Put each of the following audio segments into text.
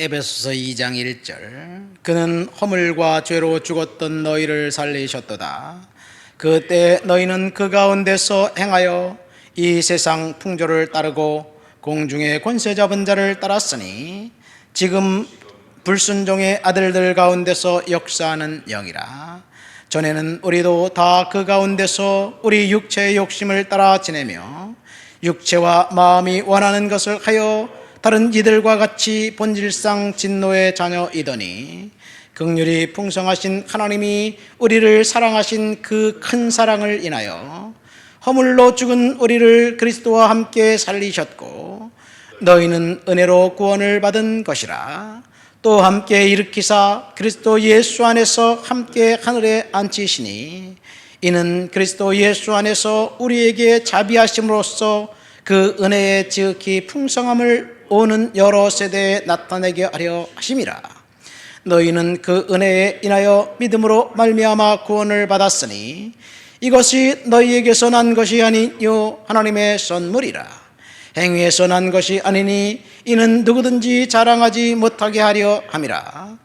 에베소서 2장 1절 그는 허물과 죄로 죽었던 너희를 살리셨도다. 그때 너희는 그 가운데서 행하여 이 세상 풍조를 따르고 공중의 권세 잡은 자를 따랐으니 지금 불순종의 아들들 가운데서 역사하는 영이라. 전에는 우리도 다 그 가운데서 우리 육체의 욕심을 따라 지내며 육체와 마음이 원하는 것을 하여 다른 이들과 같이 본질상 진노의 자녀이더니 긍휼이 풍성하신 하나님이 우리를 사랑하신 그 큰 사랑을 인하여 허물로 죽은 우리를 그리스도와 함께 살리셨고 너희는 은혜로 구원을 받은 것이라. 또 함께 일으키사 그리스도 예수 안에서 함께 하늘에 앉히시니 이는 그리스도 예수 안에서 우리에게 자비하심으로써 그 은혜의 지극히 풍성함을 오는 여러 세대에 나타내게 하려 하심이라. 너희는 그 은혜에 인하여 믿음으로 말미암아 구원을 받았으니 이것이 너희에게서 난 것이 아니요 하나님의 선물이라. 행위에서 난 것이 아니니 이는 누구든지 자랑하지 못하게 하려 함이라.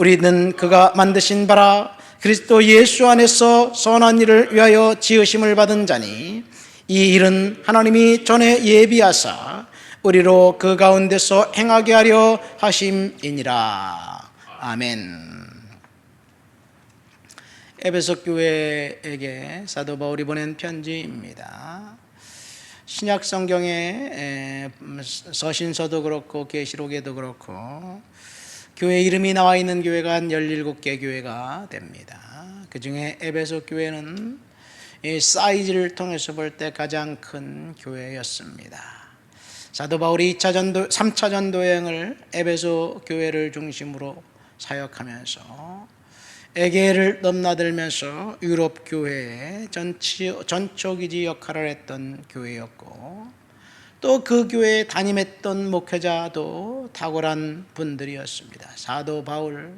우리는 그가 만드신 바라 그리스도 예수 안에서 선한 일을 위하여 지으심을 받은 자니 이 일은 하나님이 전에 예비하사 우리로 그 가운데서 행하게 하려 하심이니라. 아멘. 에베소 교회에게 사도 바울이 보낸 편지입니다. 신약 성경에 서신서도 그렇고 계시록에도 그렇고 교회 이름이 나와 있는 교회가 한 17개 교회가 됩니다. 그 중에 에베소 교회는 이 사이즈를 통해서 볼 때 가장 큰 교회였습니다. 사도 바울이 3차 전도 여행을 에베소 교회를 중심으로 사역하면서 에게를 넘나들면서 유럽 교회의 전초기지 역할을 했던 교회였고 또 그 교회에 담임했던 목회자도 탁월한 분들이었습니다. 사도 바울,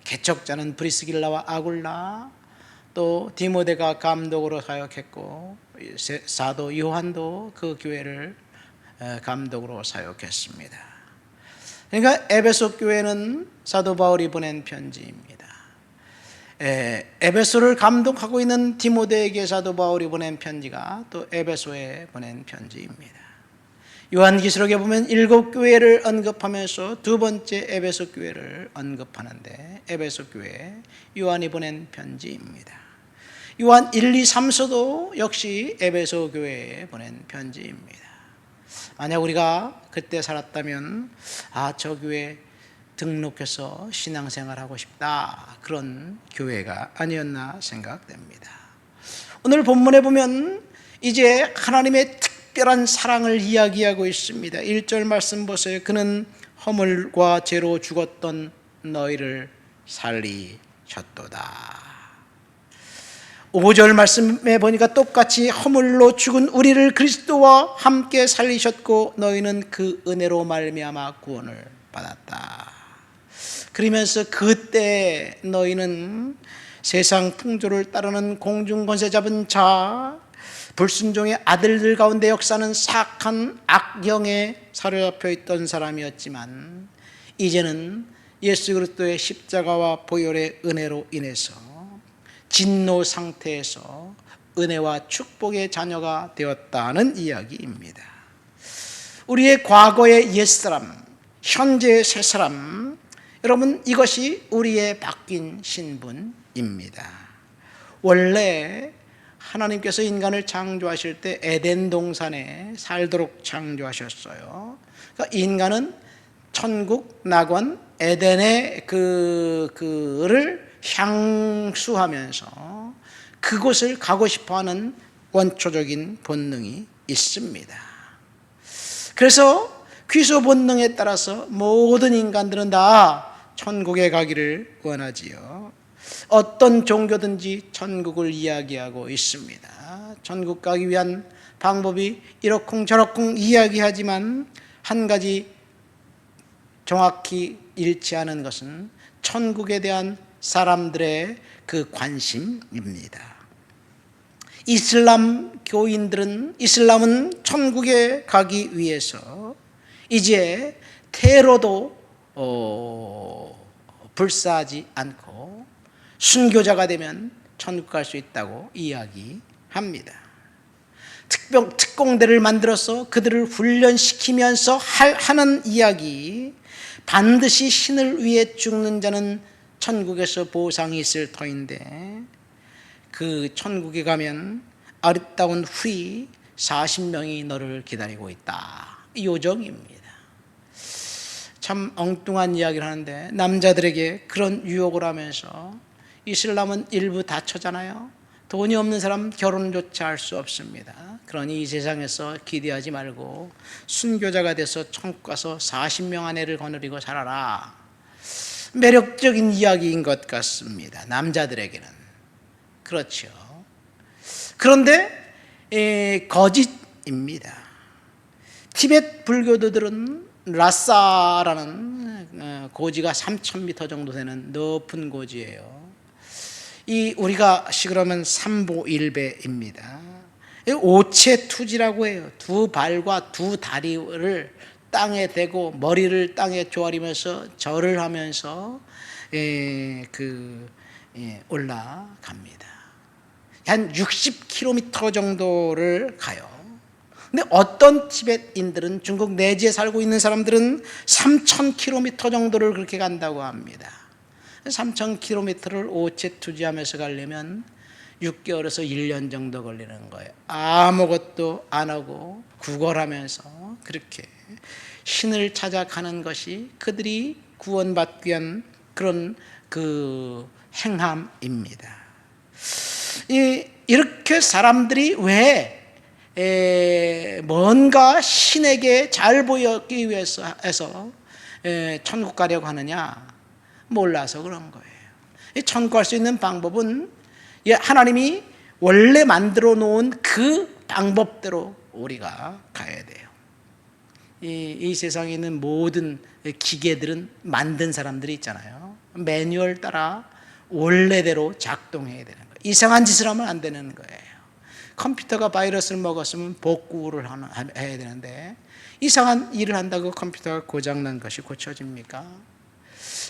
개척자는 브리스길라와 아굴라, 또 디모데가 감독으로 사역했고 사도 요한도 그 교회를 감독으로 사역했습니다. 그러니까 에베소 교회는 사도 바울이 보낸 편지입니다. 에베소를 감독하고 있는 디모데에게 사도 바울이 보낸 편지가 또 에베소에 보낸 편지입니다. 요한계시록에 보면 7교회를 언급하면서 두 번째 에베소 교회를 언급하는데 에베소 교회에 요한이 보낸 편지입니다. 요한 1, 2, 3서도 역시 에베소 교회에 보낸 편지입니다. 만약 우리가 그때 살았다면 저 교회 등록해서 신앙생활하고 싶다, 그런 교회가 아니었나 생각됩니다. 오늘 본문에 보면 이제 하나님의 특별한 사랑을 이야기하고 있습니다. 1절 말씀 보세요. 그는 허물과 죄로 죽었던 너희를 살리셨도다. 5절 말씀에 보니까 똑같이 허물로 죽은 우리를 그리스도와 함께 살리셨고 너희는 그 은혜로 말미암아 구원을 받았다. 그러면서 그때 너희는 세상 풍조를 따르는 공중권세 잡은 자, 불순종의 아들들 가운데 역사하는 사악한 악령에 사로잡혀 있던 사람이었지만 이제는 예수 그리스도의 십자가와 보혈의 은혜로 인해서 진노 상태에서 은혜와 축복의 자녀가 되었다는 이야기입니다. 우리의 과거의 옛사람, 현재의 새사람, 여러분 이것이 우리의 바뀐 신분입니다. 원래 하나님께서 인간을 창조하실 때 에덴 동산에 살도록 창조하셨어요. 그러니까 인간은 천국, 낙원, 에덴의 그를 향수하면서 그곳을 가고 싶어하는 원초적인 본능이 있습니다. 그래서 귀소 본능에 따라서 모든 인간들은 다 천국에 가기를 원하지요. 어떤 종교든지 천국을 이야기하고 있습니다. 천국 가기 위한 방법이 이러쿵저러쿵 이야기하지만 한 가지 정확히 일치하는 것은 천국에 대한 사람들의 그 관심입니다. 이슬람 교인들은 이슬람은 천국에 가기 위해서 이제 테러도 불사하지 않고 순교자가 되면 천국 갈 수 있다고 이야기합니다. 특공대를 만들어서 그들을 훈련시키면서 하는 이야기, 반드시 신을 위해 죽는 자는 천국에서 보상이 있을 터인데 그 천국에 가면 아름다운 후이 40명이 너를 기다리고 있다, 이 요정입니다. 참 엉뚱한 이야기를 하는데 남자들에게 그런 유혹을 하면서, 이슬람은 일부 다처잖아요. 돈이 없는 사람 결혼조차 할 수 없습니다. 그러니 이 세상에서 기대하지 말고 순교자가 돼서 천국 가서 40명 아내를 거느리고 살아라. 매력적인 이야기인 것 같습니다. 남자들에게는. 그렇죠. 그런데 거짓입니다. 티베트 불교도들은 라사라는 고지가 3,000m 정도 되는 높은 고지예요. 이 우리가 시그러면 삼보일배입니다. 오체투지라고 해요. 두 발과 두 다리를 땅에 대고 머리를 땅에 조아리면서 절을 하면서 올라갑니다. 한 60km 정도를 가요. 근데 어떤 티베트인들은, 중국 내지에 살고 있는 사람들은 3,000km 정도를 그렇게 간다고 합니다. 3,000km를 오체투지하면서 가려면 6개월에서 1년 정도 걸리는 거예요. 아무것도 안 하고 구걸하면서 그렇게 신을 찾아가는 것이 그들이 구원받기 위한 그런 그 행함입니다. 이렇게 사람들이 왜 뭔가 신에게 잘 보이기 위해서 해서 천국 가려고 하느냐? 몰라서 그런 거예요. 천국 갈 수 있는 방법은 하나님이 원래 만들어 놓은 그 방법대로 우리가 가야 돼요. 이 세상에 있는 모든 기계들은 만든 사람들이 있잖아요. 매뉴얼 따라 원래대로 작동해야 되는 거예요. 이상한 짓을 하면 안 되는 거예요. 컴퓨터가 바이러스를 먹었으면 복구를 해야 되는데 이상한 일을 한다고 컴퓨터가 고장난 것이 고쳐집니까?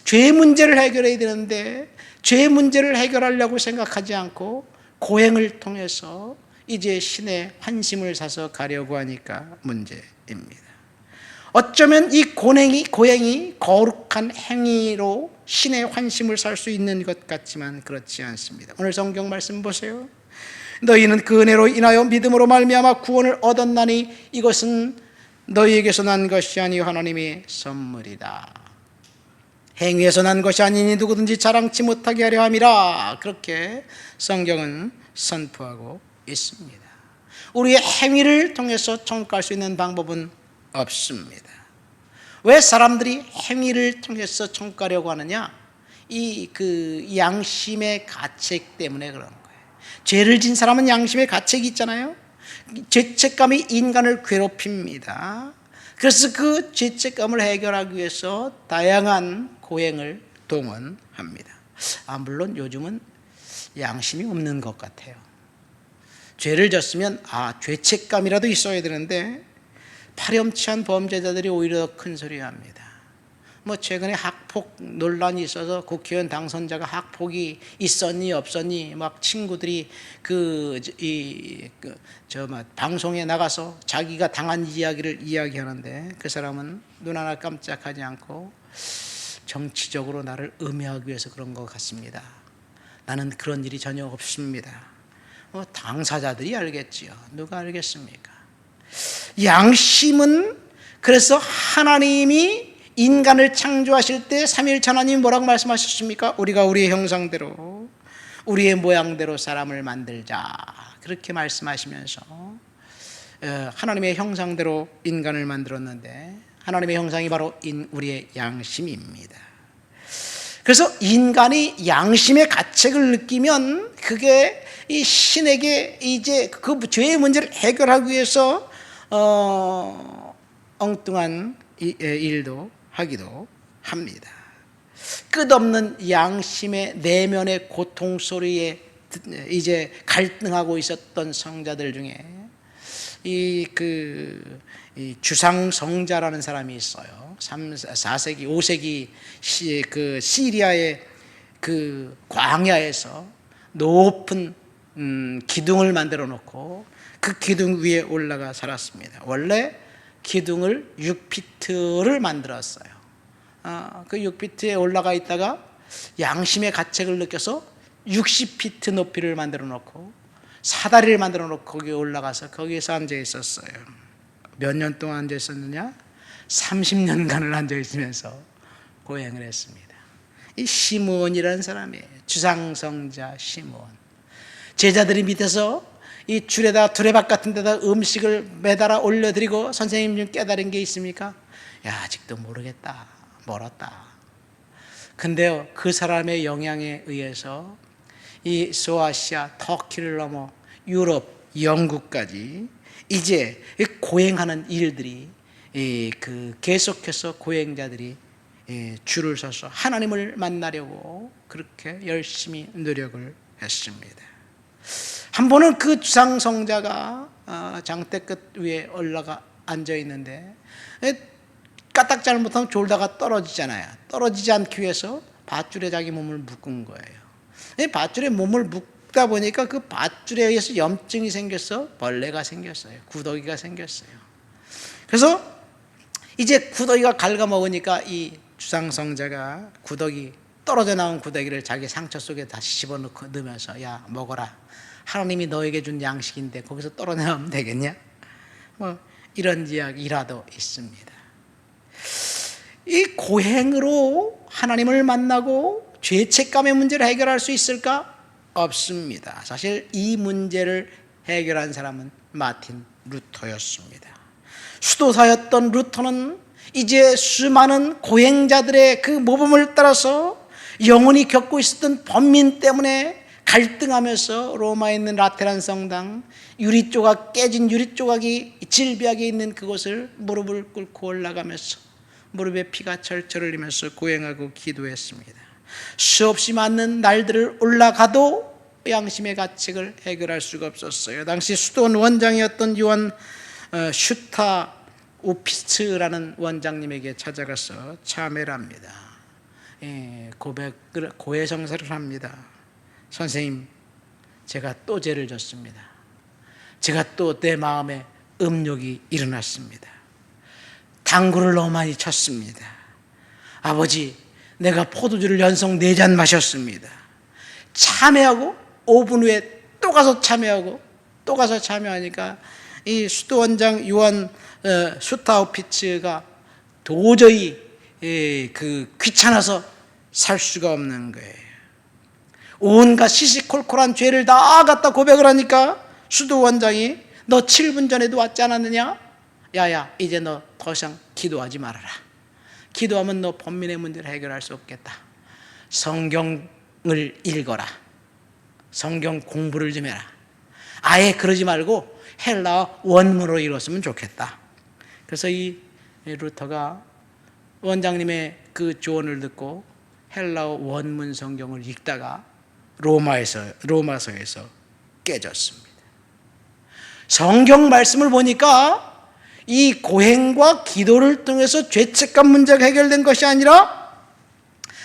죄 문제를 해결해야 되는데 죄 문제를 해결하려고 생각하지 않고 고행을 통해서 이제 신의 환심을 사서 가려고 하니까 문제입니다. 어쩌면 이 고행이 거룩한 행위로 신의 환심을 살 수 있는 것 같지만 그렇지 않습니다. 오늘 성경 말씀 보세요. 너희는 그 은혜로 인하여 믿음으로 말미암아 구원을 얻었나니 이것은 너희에게서 난 것이 아니요 하나님의 선물이다. 행위에서 난 것이 아니니 누구든지 자랑치 못하게 하려 함이라. 그렇게 성경은 선포하고 있습니다. 우리의 행위를 통해서 천국 갈 수 있는 방법은 없습니다. 왜 사람들이 행위를 통해서 천국 가려고 하느냐? 이 양심의 가책 때문에 그런 거예요. 죄를 진 사람은 양심의 가책이 있잖아요. 죄책감이 인간을 괴롭힙니다. 그래서 그 죄책감을 해결하기 위해서 다양한 고행을 동원합니다. 물론 요즘은 양심이 없는 것 같아요. 죄를 졌으면 죄책감이라도 있어야 되는데 파렴치한 범죄자들이 오히려 더 큰 소리 합니다. 최근에 학폭 논란이 있어서 국회의원 당선자가 학폭이 있었니 없었니 막 친구들이 방송에 나가서 자기가 당한 이야기를 이야기하는데 그 사람은 눈 하나 깜짝하지 않고 정치적으로 나를 음해하기 위해서 그런 것 같습니다. 나는 그런 일이 전혀 없습니다. 당사자들이 알겠지요. 누가 알겠습니까? 양심은 그래서 하나님이 인간을 창조하실 때 삼위일체 하나님 뭐라고 말씀하셨습니까? 우리가 우리의 형상대로 우리의 모양대로 사람을 만들자, 그렇게 말씀하시면서 하나님의 형상대로 인간을 만들었는데 하나님의 형상이 바로 우리의 양심입니다. 그래서 인간이 양심의 가책을 느끼면 그게 이 신에게 이제 그 죄의 문제를 해결하기 위해서 엉뚱한 일도 하기도 합니다. 끝없는 양심의 내면의 고통 소리에 이제 갈등하고 있었던 성자들 중에 이 주상성자라는 사람이 있어요. 4세기, 5세기 그 시리아의 그 광야에서 높은 기둥을 만들어 놓고 그 기둥 위에 올라가 살았습니다. 원래 기둥을 6피트를 만들었어요. 그 6피트에 올라가 있다가 양심의 가책을 느껴서 60피트 높이를 만들어 놓고 사다리를 만들어 놓고 거기에 올라가서 거기에서 앉아 있었어요. 몇 년 동안 앉아 있었느냐? 30년간을 앉아 있으면서 고행을 했습니다. 이 시므온이라는 사람이에요. 주상성자 시므온. 제자들이 밑에서 이 줄에다 두레박 같은 데다 음식을 매달아 올려드리고 선생님 좀 깨달은 게 있습니까? 야, 아직도 모르겠다. 멀었다. 근데요, 그 사람의 영향에 의해서 이 소아시아, 터키를 넘어 유럽, 영국까지 이제 고행하는 일들이 계속해서 고행자들이 줄을 서서 하나님을 만나려고 그렇게 열심히 노력을 했습니다. 한 번은 그 주상성자가 장대 끝 위에 올라가 앉아 있는데 까딱 잘못하면 졸다가 떨어지잖아요. 떨어지지 않기 위해서 밧줄에 자기 몸을 묶은 거예요. 밧줄에 몸을 묶다 보니까 그 밧줄에 의해서 염증이 생겼어. 벌레가 생겼어요. 구더기가 생겼어요. 그래서 이제 구더기가 갉아먹으니까 이 주상성자가 떨어져 나온 구더기를 자기 상처 속에 다시 집어넣고 넣으면서 야, 먹어라. 하나님이 너에게 준 양식인데 거기서 떨어내면 되겠냐? 뭐 이런 이야기라도 있습니다. 이 고행으로 하나님을 만나고 죄책감의 문제를 해결할 수 있을까? 없습니다. 사실 이 문제를 해결한 사람은 마틴 루터였습니다. 수도사였던 루터는 이제 수많은 고행자들의 그 모범을 따라서 영원히 겪고 있었던 번민 때문에 갈등하면서 로마에 있는 라테란 성당 깨진 유리 조각이 질비하게 있는 그곳을 무릎을 꿇고 올라가면서 무릎에 피가 철철 흘리면서 고행하고 기도했습니다. 수없이 많은 날들을 올라가도 양심의 가책을 해결할 수가 없었어요. 당시 수도원 원장이었던 요한 슈타 오피츠라는 원장님에게 찾아가서 참회를 합니다. 고해성사를 합니다. 선생님, 제가 또 죄를 졌습니다. 제가 또 내 마음에 음욕이 일어났습니다. 당구를 너무 많이 쳤습니다. 아버지, 내가 포도주를 연속 4잔 마셨습니다. 참회하고 5분 후에 또 가서 참회하고 또 가서 참회하니까 이 수도원장 요한 슈타우피츠가 도저히 귀찮아서 살 수가 없는 거예요. 온갖 시시콜콜한 죄를 다 갖다 고백을 하니까 수도원장이 너 7분 전에도 왔지 않았느냐? 야야, 이제 너 더 이상 기도하지 말아라. 기도하면 너 번민의 문제를 해결할 수 없겠다. 성경을 읽어라. 성경 공부를 좀 해라. 아예 그러지 말고 헬라어 원문으로 읽었으면 좋겠다. 그래서 이 루터가 원장님의 그 조언을 듣고 헬라어 원문 성경을 읽다가 로마서에서 깨졌습니다. 성경 말씀을 보니까 이 고행과 기도를 통해서 죄책감 문제가 해결된 것이 아니라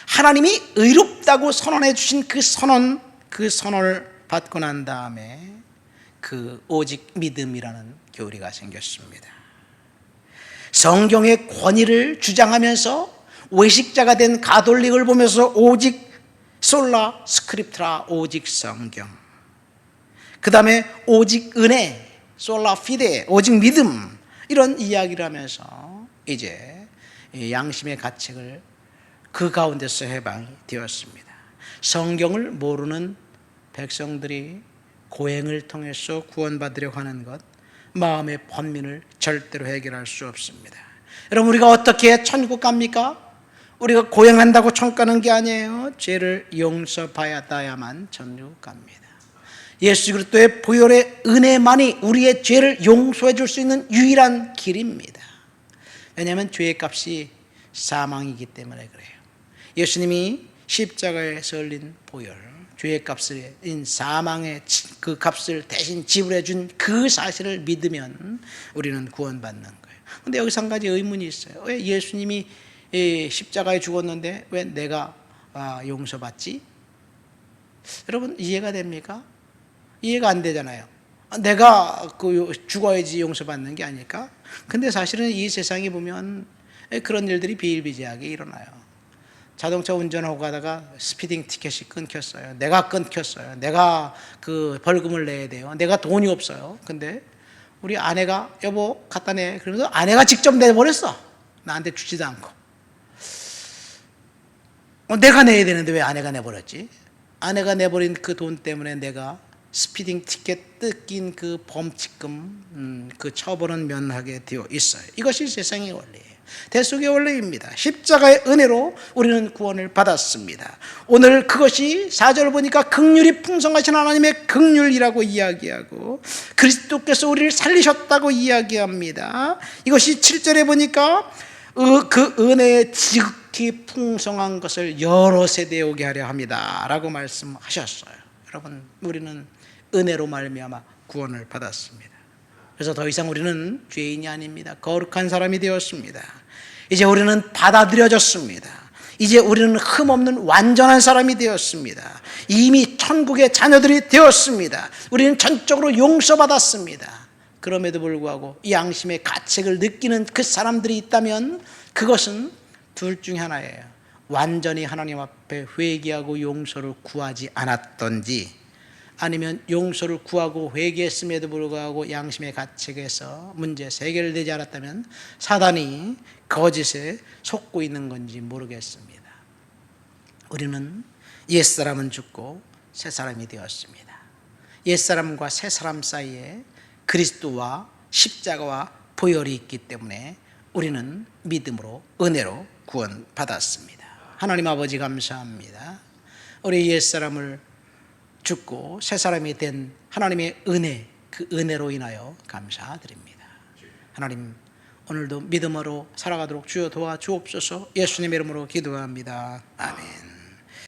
하나님이 의롭다고 선언해 주신 그 선언을 받고 난 다음에 그 오직 믿음이라는 교리가 생겼습니다. 성경의 권위를 주장하면서 외식자가 된 가톨릭을 보면서 오직 솔라 스크립트라, 오직 성경, 그 다음에 오직 은혜, 솔라 피데, 오직 믿음, 이런 이야기를 하면서 이제 양심의 가책을 그 가운데서 해방이 되었습니다. 성경을 모르는 백성들이 고행을 통해서 구원받으려고 하는 것, 마음의 번민을 절대로 해결할 수 없습니다. 여러분, 우리가 어떻게 천국 갑니까? 우리가 고행한다고 천국 가는 게 아니에요. 죄를 용서받아야만 천국 갑니다. 예수 그리스도의 보혈의 은혜만이 우리의 죄를 용서해 줄 수 있는 유일한 길입니다. 왜냐하면 죄의 값이 사망이기 때문에 그래요. 예수님이 십자가에서 흘린 보혈, 죄의 값인 사망의 그 값을 대신 지불해 준 그 사실을 믿으면 우리는 구원받는 거예요. 근데 여기서 한 가지 의문이 있어요. 왜 예수님이 십자가에 죽었는데 왜 내가 용서받지? 여러분 이해가 됩니까? 이해가 안 되잖아요. 내가 죽어야지 용서받는 게 아닐까? 근데 사실은 이 세상에 보면 그런 일들이 비일비재하게 일어나요. 자동차 운전하고 가다가 스피딩 티켓이 끊겼어요. 내가 끊겼어요. 내가 그 벌금을 내야 돼요. 내가 돈이 없어요. 근데 우리 아내가 여보 갖다 내. 그러면서 아내가 직접 내버렸어. 나한테 주지도 않고. 내가 내야 되는데 왜 아내가 내버렸지? 아내가 내버린 그 돈 때문에 내가 스피딩 티켓 뜯긴 그 범칙금 그 처벌은 면하게 되어 있어요. 이것이 세상의 원리예요. 대속의 원리입니다. 십자가의 은혜로 우리는 구원을 받았습니다. 오늘 그것이 4절 보니까 긍휼이 풍성하신 하나님의 긍휼이라고 이야기하고 그리스도께서 우리를 살리셨다고 이야기합니다. 이것이 7절에 보니까 그 은혜의 지극히 풍성한 것을 여러 세대에 오게 하려 합니다 라고 말씀하셨어요. 여러분 우리는 은혜로 말미암아 구원을 받았습니다. 그래서 더 이상 우리는 죄인이 아닙니다. 거룩한 사람이 되었습니다. 이제 우리는 받아들여졌습니다. 이제 우리는 흠없는 완전한 사람이 되었습니다. 이미 천국의 자녀들이 되었습니다. 우리는 전적으로 용서받았습니다. 그럼에도 불구하고 이 양심의 가책을 느끼는 그 사람들이 있다면 그것은 둘 중에 하나예요. 완전히 하나님 앞에 회개하고 용서를 구하지 않았던지 아니면 용서를 구하고 회개했음에도 불구하고 양심의 가책에서 문제에서 해결되지 않았다면 사단이 거짓에 속고 있는 건지 모르겠습니다. 우리는 옛사람은 죽고 새사람이 되었습니다. 옛사람과 새사람 사이에 그리스도와 십자가와 보혈이 있기 때문에 우리는 믿음으로 은혜로 구원받았습니다. 하나님 아버지 감사합니다. 우리 옛사람을 죽고 새사람이 된 하나님의 은혜, 그 은혜로 인하여 감사드립니다. 하나님 오늘도 믿음으로 살아가도록 주여 도와주옵소서. 예수님의 이름으로 기도합니다. 아멘.